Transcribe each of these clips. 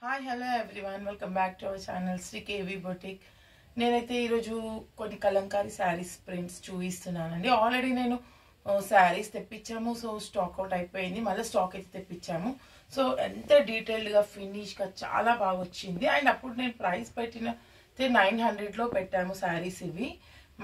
Hi hello everyone, welcome back to our channel Shri KV boutique. నేనైతే ఈరోజు కొన్ని Kalamkari saris prints చూపిస్తున్నానండి. ఆల్రెడీ నేను శారీస్ తెప్పించాము, సో స్టాక్ అవుట్ అయిపోయింది. మళ్ళీ స్టాక్ అయితే తెప్పించాము. సో ఎంత డీటెయిల్డ్గా ఫినిష్గా చాలా బాగా వచ్చింది. అండ్ అప్పుడు నేను ప్రైస్ పెట్టిన 900లో పెట్టాము శారీస్. ఇవి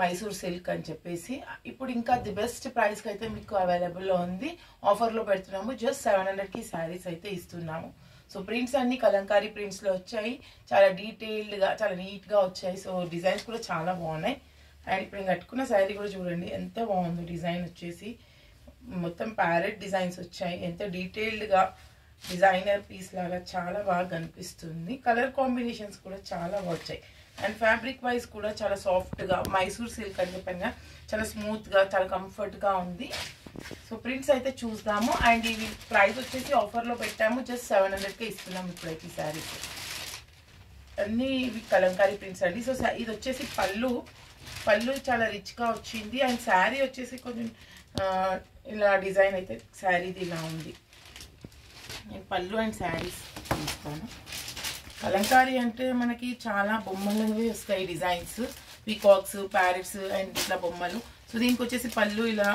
మైసూర్ సిల్క్ అని చెప్పేసి. ఇప్పుడు ఇంకా ది బెస్ట్ ప్రైస్కి అయితే మీకు అవైలబుల్లో ఉంది. ఆఫర్లో పెడుతున్నాము. జస్ట్ 700కి శారీస్ అయితే ఇస్తున్నాము. సో ప్రింట్స్ అన్ని కలంకారీ ప్రింట్స్లో వచ్చాయి. చాలా డీటెయిల్డ్గా, చాలా నీట్గా వచ్చాయి. సో డిజైన్స్ కూడా చాలా బాగున్నాయి. అండ్ ఇప్పుడు నేను కట్టుకున్న శారీ కూడా చూడండి ఎంత బాగుందో. డిజైన్ వచ్చేసి మొత్తం ప్యారెట్ డిజైన్స్ వచ్చాయి. ఎంత డీటెయిల్డ్గా డిజైనర్ పీస్ లాగా చాలా బాగా కనిపిస్తుంది. కలర్ కాంబినేషన్స్ కూడా చాలా వచ్చాయి. అండ్ ఫ్యాబ్రిక్ వైజ్ కూడా చాలా సాఫ్ట్గా, మైసూర్ సిల్క్ అని చెప్పిన చాలా స్మూత్గా, చాలా కంఫర్ట్గా ఉంది. సో ప్రింట్స్ అయితే చూద్దాము. అండ్ ఇవి ప్రైస్ వచ్చేసి ఆఫర్లో పెట్టాము. జస్ట్ 700కే ఇస్తున్నాము ఇప్పుడైతే ఈ శారీస్. అన్నీ ఇవి కలంకారీ ప్రింట్స్ అండి. సో ఇది వచ్చేసి పళ్ళు చాలా రిచ్గా వచ్చింది. అండ్ శారీ వచ్చేసి కొంచెం ఇలా డిజైన్ అయితే శారీది ఇలా ఉంది. నేను పళ్ళు అండ్ శారీస్ చూస్తాను. కలంకారీ అంటే మనకి చాలా బొమ్మలు వస్తాయి, డిజైన్స్, పీకాక్స్, ప్యారెట్స్ అండ్ ఇట్లా బొమ్మలు. సో దీనికి వచ్చేసి పళ్ళు ఇలా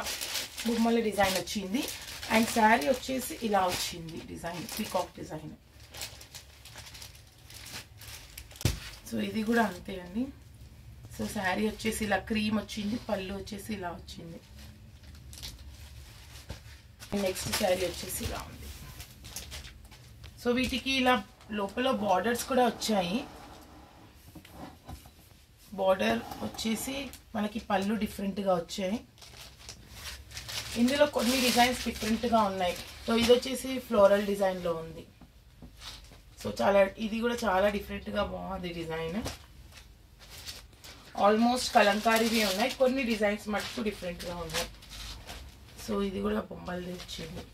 బొమ్మల డిజైన్ వచ్చింది. అండ్ శారీ వచ్చేసి ఇలా వచ్చింది డిజైన్, పీకాక్ డిజైన్. సో ఇది కూడా అంతే అండి. సో శారీ వచ్చేసి ఇలా క్రీమ్ వచ్చింది, పళ్ళు వచ్చేసి ఇలా వచ్చింది. నెక్స్ట్ శారీ వచ్చేసి ఇలా ఉంది. సో వీటికి ఇలా లోపల బార్డర్స్ కూడా వచ్చాయి. బార్డర్ వచ్చేసి మనకి పళ్ళు డిఫరెంట్గా వచ్చాయి. ఇందులో కొన్ని డిజైన్స్ డిఫరెంట్గా ఉన్నాయి. సో ఇది వచ్చేసి ఫ్లోరల్ డిజైన్లో ఉంది. సో ఇది కూడా చాలా డిఫరెంట్గా బాగుంది డిజైన్. ఆల్మోస్ట్ కలంకారీవి ఉన్నాయి, కొన్ని డిజైన్స్ మటుకు డిఫరెంట్గా ఉన్నాయి. సో ఇది కూడా బొమ్మలు వచ్చింది.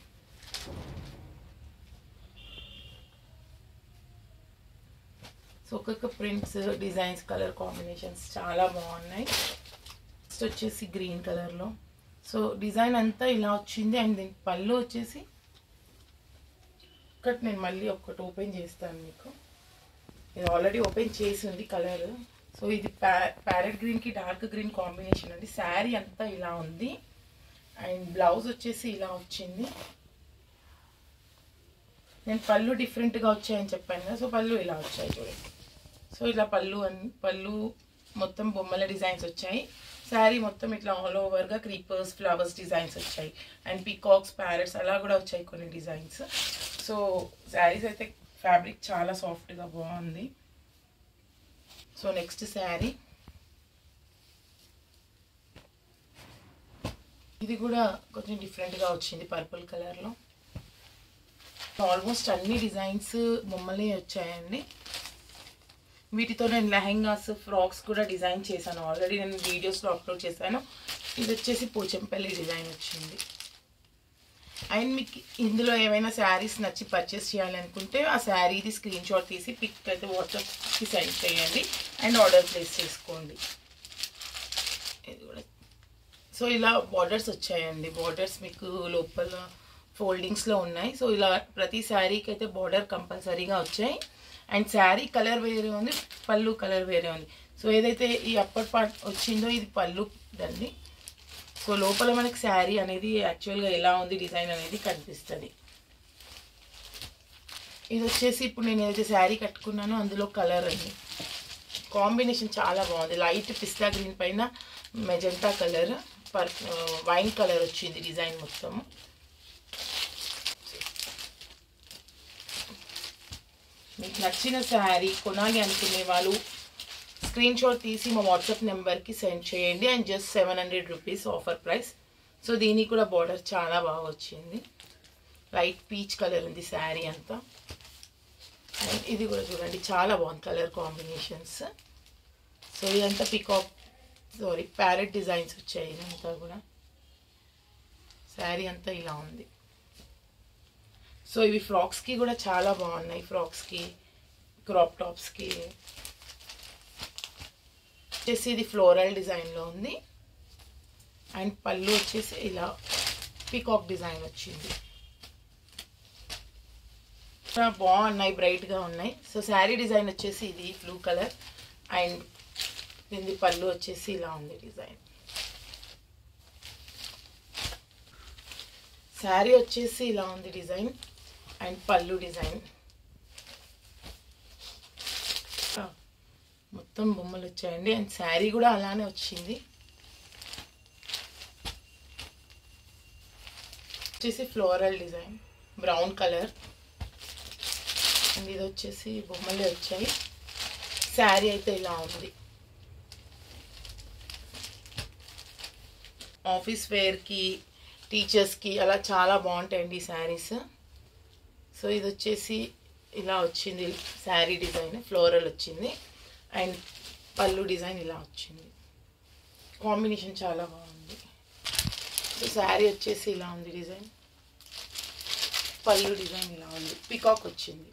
సో ఒక్కొక్క ప్రింట్స్, డిజైన్స్, కలర్ కాంబినేషన్స్ చాలా బాగున్నాయి. నెక్స్ట్ వచ్చేసి గ్రీన్ కలర్లో. సో డిజైన్ అంతా ఇలా వచ్చింది. అండ్ దీని పళ్ళు వచ్చేసి నేను మళ్ళీ ఒకటి ఓపెన్ చేస్తాను మీకు. ఇది ఆల్రెడీ ఓపెన్ చేసి ఉంది కలర్. సో ఇది ప్యారెట్ గ్రీన్కి డార్క్ గ్రీన్ కాంబినేషన్ అండి. శారీ అంతా ఇలా ఉంది. అండ్ బ్లౌజ్ వచ్చేసి ఇలా వచ్చింది. నేను పళ్ళు డిఫరెంట్గా వచ్చాయని చెప్పాను కదా. సో పళ్ళు ఇలా వచ్చాయి చూడండి. సో ఇలా పళ్ళు మొత్తం బొమ్మల డిజైన్స్ వచ్చాయి. శారీ మొత్తం ఇట్లా ఆల్ ఓవర్గా క్రీపర్స్, ఫ్లవర్స్ డిజైన్స్ వచ్చాయి. అండ్ పీకాక్స్, ప్యారెట్స్ అలా కూడా వచ్చాయి కొన్ని డిజైన్స్. సో శారీస్ అయితే ఫ్యాబ్రిక్ చాలా సాఫ్ట్గా బాగుంది. సో నెక్స్ట్ శారీ ఇది కూడా కొంచెం డిఫరెంట్గా వచ్చింది, పర్పుల్ కలర్లో. ఆల్మోస్ట్ అన్ని డిజైన్స్ బొమ్మలే వచ్చాయండి. వీటితో నేను లెహెంగాస్, ఫ్రాక్స్ కూడా డిజైన్ చేశాను. ఆల్రెడీ నేను వీడియోస్లో అప్లోడ్ చేశాను. ఇది వచ్చేసి పోచంపల్లి డిజైన్ వచ్చింది. అండ్ మీకు ఇందులో ఏమైనా శారీస్ నచ్చి పర్చేస్ చేయాలనుకుంటే ఆ శారీది స్క్రీన్ షాట్ తీసి పిక్ అయితే వాట్సాప్కి సెండ్ చేయండి అండ్ ఆర్డర్ ప్లేస్ చేసుకోండి. ఇది కూడా సో ఇలా బార్డర్స్ వచ్చాయండి. బార్డర్స్ మీకు లోపల ఫోల్డింగ్స్లో ఉన్నాయి. సో ఇలా ప్రతి శారీకి అయితే బార్డర్ కంపల్సరీగా వచ్చాయి. అండ్ శారీ కలర్ వేరే ఉంది, పళ్ళు కలర్ వేరే ఉంది. సో ఏదైతే ఈ అప్పర్ పార్ట్ వచ్చిందో ఇది పళ్ళు అండి. సో లోపల మనకి శారీ అనేది యాక్చువల్గా ఎలా ఉంది డిజైన్ అనేది కనిపిస్తుంది. ఇది వచ్చేసి ఇప్పుడు నేను ఏదైతే శారీ కట్టుకున్నానో అందులో కలర్ అండి. కాంబినేషన్ చాలా బాగుంది. లైట్ పిస్తా గ్రీన్ పైన మెజెంటా కలర్, వైన్ కలర్ వచ్చింది డిజైన్ మొత్తము. మీకు నచ్చిన శారీ కొనాలి అనుకునే వాళ్ళు స్క్రీన్ షాట్ తీసి మా వాట్సాప్ నెంబర్కి సెండ్ చేయండి. And just 700 rupees offer price. So దీనికి కూడా బార్డర్ చాలా బాగా వచ్చింది. లైట్ పీచ్ కలర్ ఉంది శారీ అంతా. అండ్ ఇది కూడా చూడండి చాలా బాగుంది కలర్ కాంబినేషన్స్. సో ఇదంతా ప్యారెట్ డిజైన్స్ వచ్చాయి. ఇదంతా కూడా శారీ అంతా ఇలా ఉంది. సో ఇవి ఫ్రాక్స్కి కూడా చాలా బాగున్నాయి. ఫ్రాక్స్కి, క్రాప్ టాప్స్కి వచ్చేసి ఇది ఫ్లోరల్ డిజైన్లో ఉంది. అండ్ పళ్ళు వచ్చేసి ఇలా పీకాక్ డిజైన్ వచ్చింది. బాగున్నాయి, బ్రైట్గా ఉన్నాయి. సో శారీ డిజైన్ వచ్చేసి ఇది బ్లూ కలర్ అండ్ దీని పళ్ళు వచ్చేసి ఇలా ఉంది డిజైన్. శారీ వచ్చేసి ఇలా ఉంది డిజైన్ అండ్ పళ్ళు డిజైన్. మొత్తం బొమ్మలు వచ్చాయండి అండ్ శారీ కూడా అలానే వచ్చింది. వచ్చేసి floral design brown colour and ఇది వచ్చేసి బొమ్మలే వచ్చాయి. శారీ అయితే ఇలా ఉంది. ఆఫీస్ వేర్కి, టీచర్స్కి అలా చాలా బాగుంటాయండి ఈ శారీస్. సో ఇది వచ్చేసి ఇలా వచ్చింది శారీ డిజైన్, ఫ్లోరల్ వచ్చింది అండ్ పళ్ళు డిజైన్ ఇలా వచ్చింది. కాంబినేషన్ చాలా బాగుంది. సో శారీ వచ్చేసి ఇలా ఉంది డిజైన్, పళ్ళు డిజైన్ ఇలా ఉంది, పీకాక్ వచ్చింది.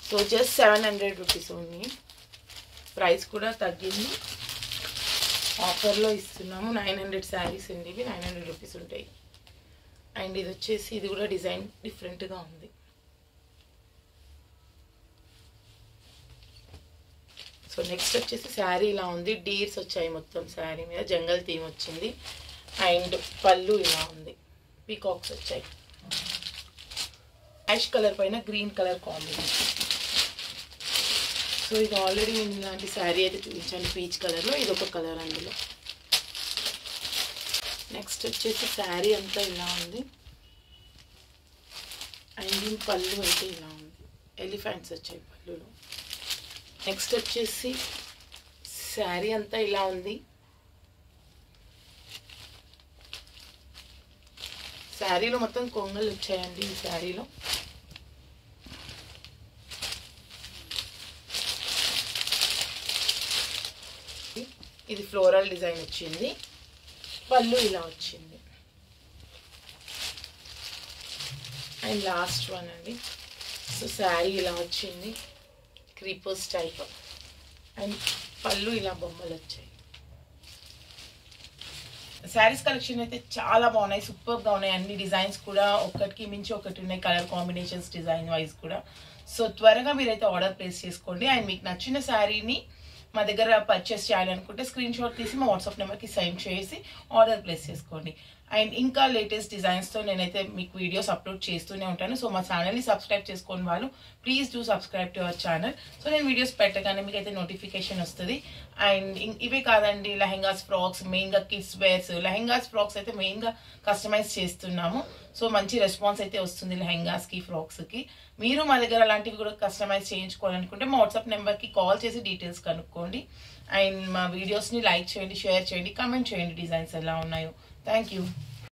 So just 700 rupees only. Price కూడా తగ్గింది, ఆఫర్లో ఇస్తున్నాము. 900 శారీస్ అండి ఇవి, 900 రూపీస్ ఉంటాయి. అండ్ ఇది వచ్చేసి ఇది కూడా డిజైన్ డిఫరెంట్గా ఉంది. సో నెక్స్ట్ వచ్చేసి శారీ ఇలా ఉంది, డీర్స్ వచ్చాయి మొత్తం శారీ మీద, జంగల్ థీమ్ వచ్చింది అండ్ పళ్ళు ఇలా ఉంది, పీకాక్స్ వచ్చాయి. యాష్ కలర్ పైన గ్రీన్ కలర్ కాంబినేషన్. సో ఇది ఆల్రెడీ నేను ఇలాంటి శారీ అయితే చూపించాను పీచ్ కలర్లో, ఇది ఒక కలర్ అందులో. నెక్స్ట్ వచ్చేసి శారీ అంతా ఇలా ఉంది అండ్ దీని పళ్ళు అయితే ఇలా ఉంది, ఎలిఫెంట్స్ వచ్చాయి పళ్ళులో. నెక్స్ట్ వచ్చేసి శారీ అంతా ఇలా ఉంది. శారీలో మొత్తం కొంగలు వచ్చాయండి ఈ శారీలో. ఇది ఫ్లోరల్ డిజైన్ వచ్చింది, పళ్ళు ఇలా వచ్చింది అండ్ లాస్ట్ వన్ అండి. సో శారీ ఇలా వచ్చింది, క్రీపర్స్ టైప్ అండ్ పళ్ళు ఇలా బొమ్మలు వచ్చాయి. శారీస్ కలెక్షన్ అయితే చాలా బాగున్నాయి, సూపర్గా ఉన్నాయి. అన్ని డిజైన్స్ కూడా ఒకటికి మించి ఒకటి ఉన్నాయి, కలర్ కాంబినేషన్స్ డిజైన్ వైజ్ కూడా. సో త్వరగా మీరైతే ఆర్డర్ ప్లేస్ చేసుకోండి అండ్ మీకు నచ్చిన శారీని మా దగ్గర పర్చేస్ చేయాలనుకుంటే స్క్రీన్ షాట్ తీసి మా వాట్సాప్ నెంబర్కి సెండ్ చేసి ఆర్డర్ ప్లేస్ చేసుకోండి. అండ్ ఇంకా లేటెస్ట్ డిజైన్స్తో నేనైతే మీకు వీడియోస్ అప్లోడ్ చేస్తూనే ఉంటాను. సో మా ఛానల్ని సబ్స్క్రైబ్ చేసుకోండి వాళ్ళు, please do subscribe to our channel. So నేను వీడియోస్ పెట్టగానే మీకు అయితే నోటిఫికేషన్ వస్తుంది. అండ్ ఇవే కాదండి, లెహెంగాస్, ఫ్రాక్స్, మెయిన్గా కిడ్స్ వేర్స్, లెహెంగాస్, ఫ్రాక్స్ అయితే మెయిన్గా కస్టమైజ్ చేస్తున్నాము. సో మంచి రెస్పాన్స్ అయితే వస్తుంది లెహెంగాస్కి, ఫ్రాక్స్కి. మీరు మా దగ్గర అలాంటివి కూడా కస్టమైజ్ చేయించుకోవాలనుకుంటే మా వాట్సాప్ నెంబర్కి కాల్ చేసి డీటెయిల్స్ కనుక్కోండి. అండ్ మా వీడియోస్ని లైక్ చేయండి, షేర్ చేయండి, కామెంట్ చేయండి డిజైన్స్ ఎలా ఉన్నాయో. Thank you.